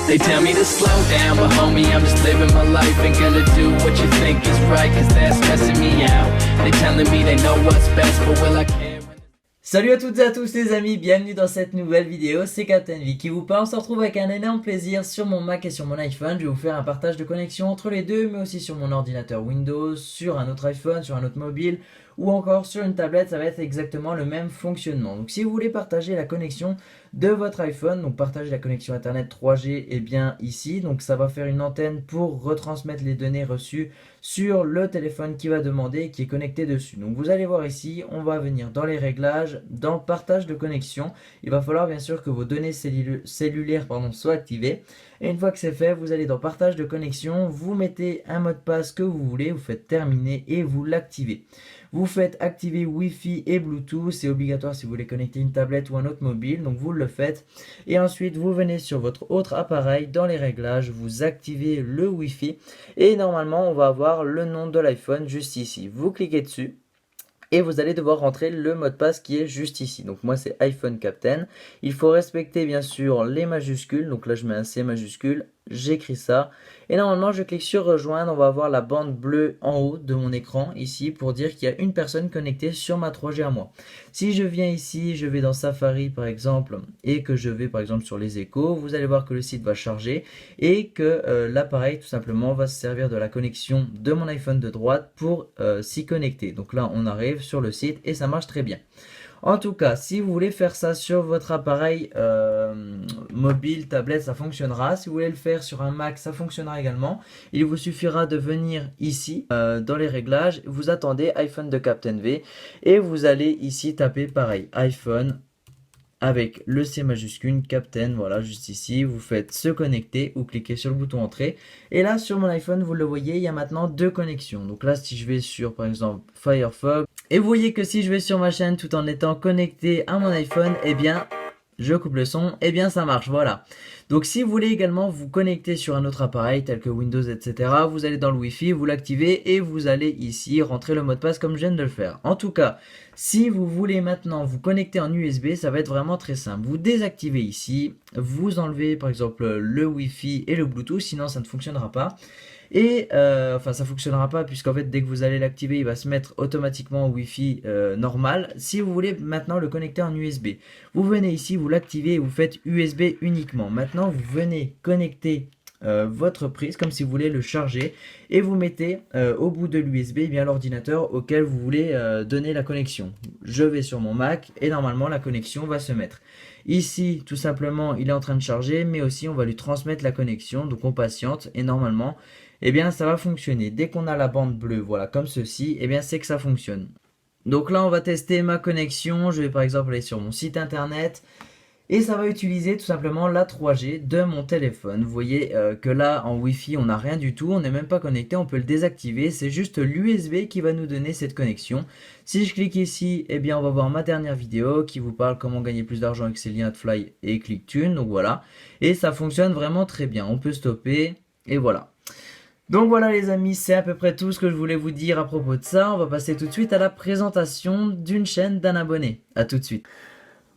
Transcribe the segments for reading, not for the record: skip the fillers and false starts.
They tell me to slow down, but homie, I'm just living my life. Ain't gonna do what you think is right, cause that's stressing me out. They telling me they know what's best, but will I care? Salut à toutes et à tous les amis, bienvenue dans cette nouvelle vidéo, c'est Captain V qui vous parle. On se retrouve avec un énorme plaisir sur mon Mac et sur mon iPhone. Je vais vous faire un partage de connexion entre les deux, mais aussi sur mon ordinateur Windows, sur un autre iPhone, sur un autre mobile ou encore sur une tablette. Ça va être exactement le même fonctionnement. Donc si vous voulez partager la connexion de votre iPhone, donc partager la connexion internet 3G, et bien ici, donc ça va faire une antenne pour retransmettre les données reçues sur le téléphone qui va demander et qui est connecté dessus. Donc vous allez voir ici, on va venir dans les réglages, dans partage de connexion. Il va falloir bien sûr que vos données cellulaires soient activées. Et une fois que c'est fait, vous allez dans partage de connexion, vous mettez un mot de passe que vous voulez, vous faites terminer et vous l'activez. Vous faites activer Wi-Fi et Bluetooth, c'est obligatoire si vous voulez connecter une tablette ou un autre mobile, donc vous le faites. Et ensuite, vous venez sur votre autre appareil, dans les réglages, vous activez le Wi-Fi. Et normalement, on va avoir le nom de l'iPhone juste ici. Vous cliquez dessus. Et vous allez devoir rentrer le mot de passe qui est juste ici. Donc moi c'est iPhone Captain. Il faut respecter bien sûr les majuscules. Donc là je mets un C majuscule. J'écris ça. Et normalement je clique sur rejoindre. On va avoir la bande bleue en haut de mon écran ici pour dire qu'il y a une personne connectée sur ma 3G à moi. Si je viens ici, je vais dans Safari par exemple et que je vais par exemple sur les échos, vous allez voir que le site va charger et que l'appareil tout simplement va se servir de la connexion de mon iPhone de droite pour s'y connecter. Donc là on arrive sur le site et ça marche très bien. En tout cas, si vous voulez faire ça sur votre appareil mobile, tablette, ça fonctionnera. Si vous voulez le faire sur un Mac, ça fonctionnera également. Il vous suffira de venir ici, dans les réglages, vous attendez iPhone de Captain V et vous allez ici taper pareil, iPhone avec le C majuscule, Captain, voilà, juste ici, vous faites se connecter ou cliquez sur le bouton entrée. Et là, sur mon iPhone, vous le voyez, il y a maintenant deux connexions. Donc là, si je vais sur, par exemple, Firefox, et vous voyez que si je vais sur ma chaîne tout en étant connecté à mon iPhone, eh bien, je coupe le son, et bien ça marche, voilà. Donc si vous voulez également vous connecter sur un autre appareil tel que Windows, etc., vous allez dans le Wi-Fi, vous l'activez et vous allez ici rentrer le mot de passe comme je viens de le faire. En tout cas, si vous voulez maintenant vous connecter en USB, ça va être vraiment très simple. Vous désactivez ici, vous enlevez par exemple le Wi-Fi et le Bluetooth, sinon ça ne fonctionnera pas. Et enfin ça fonctionnera pas puisqu'en fait dès que vous allez l'activer il va se mettre automatiquement au Wi-Fi normal. Si vous voulez maintenant le connecter en USB, vous venez ici, vous l'activez et vous faites USB uniquement. Maintenant vous venez connecter votre prise comme si vous voulez le charger et vous mettez au bout de l'USB bien l'ordinateur auquel vous voulez donner la connexion. Je vais sur mon Mac et normalement la connexion va se mettre. Ici tout simplement il est en train de charger mais aussi on va lui transmettre la connexion, donc on patiente et normalement eh bien ça va fonctionner. Dès qu'on a la bande bleue, voilà, comme ceci, eh bien c'est que ça fonctionne. Donc là on va tester ma connexion, je vais par exemple aller sur mon site internet et ça va utiliser tout simplement la 3G de mon téléphone. Vous voyez que là en Wi-Fi on n'a rien du tout, on n'est même pas connecté, on peut le désactiver, c'est juste l'USB qui va nous donner cette connexion. Si je clique ici, eh bien on va voir ma dernière vidéo qui vous parle comment gagner plus d'argent avec ses liens Fly et ClickTune, donc voilà. Et ça fonctionne vraiment très bien, on peut stopper et voilà. Donc voilà les amis, c'est à peu près tout ce que je voulais vous dire à propos de ça. On va passer tout de suite à la présentation d'une chaîne d'un abonné. A tout de suite.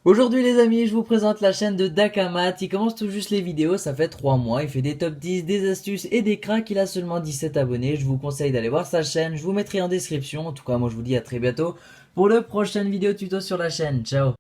Aujourd'hui les amis, je vous présente la chaîne de Dakamat. Il commence tout juste les vidéos, ça fait 3 mois. Il fait des top 10, des astuces et des cracks. Il a seulement 17 abonnés. Je vous conseille d'aller voir sa chaîne. Je vous mettrai en description. En tout cas, moi je vous dis à très bientôt pour le prochain vidéo tuto sur la chaîne. Ciao.